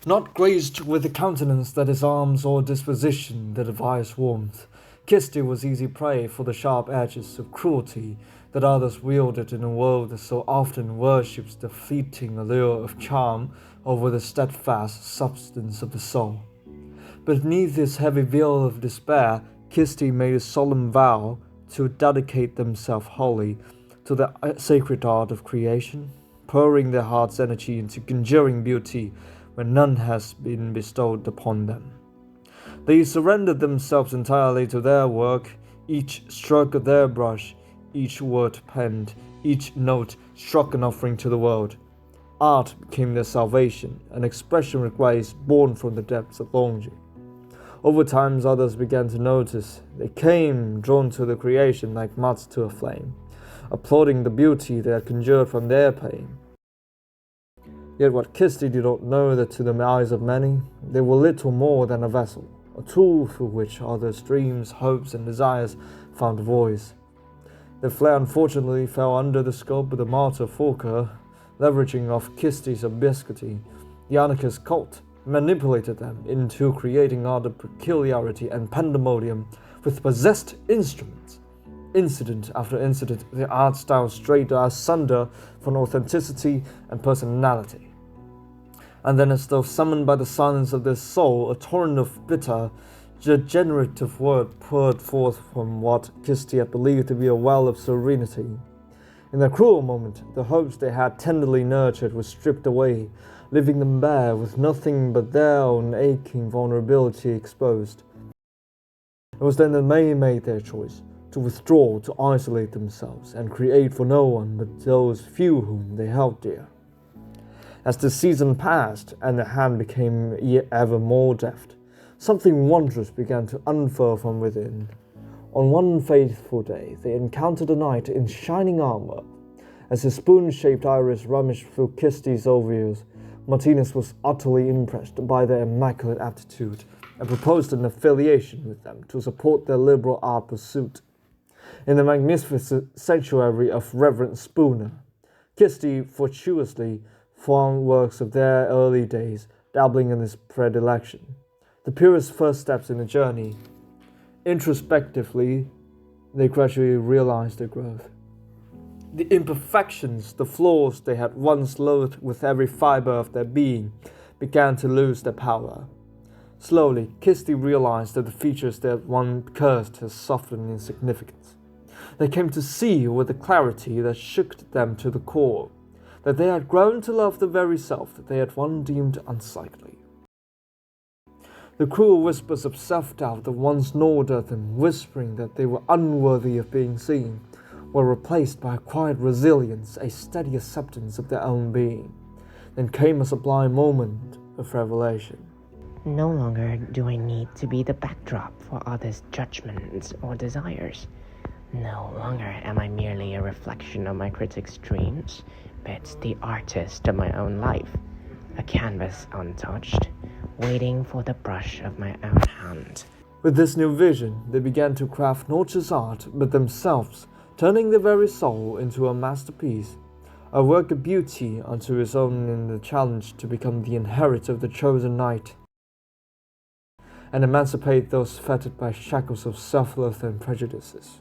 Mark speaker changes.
Speaker 1: Not graced with a countenance that is arms or disposition that devies warmth, Kirsty was easy prey for the sharp edges of cruelty that others wielded in a world that so often worships the fleeting allure of charm over the steadfast substance of the soul. Beneath this heavy veil of despair, Kirsty made a solemn vow to dedicate themselves wholly to the sacred art of creation, pouring their heart's energy into conjuring beauty when none has been bestowed upon them. They surrendered themselves entirely to their work, each stroke of their brush, each word penned, each note struck an offering to the world. Art became their salvation, an expression of grace born from the depths of longing. Over time, others began to notice. They came, drawn to the creation like moths to a flame, applauding the beauty they had conjured from their pain. Yet what Kirsty did not know that to the eyes of many, they were little more than a vessel, a tool through which others' dreams, hopes, and desires found voice. Their flair unfortunately fell under the scope of the martyr Fokker, leveraging off Kirsty's obscurity. The anarchist cult manipulated them into creating art of peculiarity and pandemonium with possessed instruments. Incident after incident, the art style strayed asunder from authenticity and personality. And then, as though summoned by the silence of their soul, a torrent of bitter, degenerative word poured forth from what Kirsty had believed to be a well of serenity. In that cruel moment, the hopes they had tenderly nurtured were stripped away, leaving them bare with nothing but their own aching vulnerability exposed. It was then that they made their choice, to withdraw, to isolate themselves, and create for no one but those few whom they held dear. As the season passed, and the hand became ever more deft, something wondrous began to unfurl from within. On one fateful day, they encountered a knight in shining armor. As his spoon-shaped iris rummaged through Kirsty's ovaries, Martinez was utterly impressed by their immaculate aptitude and proposed an affiliation with them to support their liberal art pursuit. In the magnificent sanctuary of Reverend Spooner, Kirsty fortuitously found works of their early days, dabbling in his predilection. The purest first steps in the journey. Introspectively, they gradually realized their growth. The imperfections, the flaws they had once loathed with every fiber of their being, began to lose their power. Slowly, Kirsty realized that the features they had once cursed had softened in significance. They came to see with a clarity that shook them to the core, that they had grown to love the very self that they had once deemed unsightly. The cruel whispers of self-doubt that once gnawed at them, whispering that they were unworthy of being seen, were replaced by a quiet resilience, a steady acceptance of their own being. Then came a sublime moment of revelation.
Speaker 2: No longer do I need to be the backdrop for others' judgments or desires. No longer am I merely a reflection of my critics' dreams, but the artist of my own life, a canvas untouched, waiting for the brush of my own hand.
Speaker 1: With this new vision, they began to craft not just art, but themselves, turning their very soul into a masterpiece, a work of beauty unto its own in the challenge to become the inheritor of the chosen knight, and emancipate those fettered by shackles of self-love and prejudices.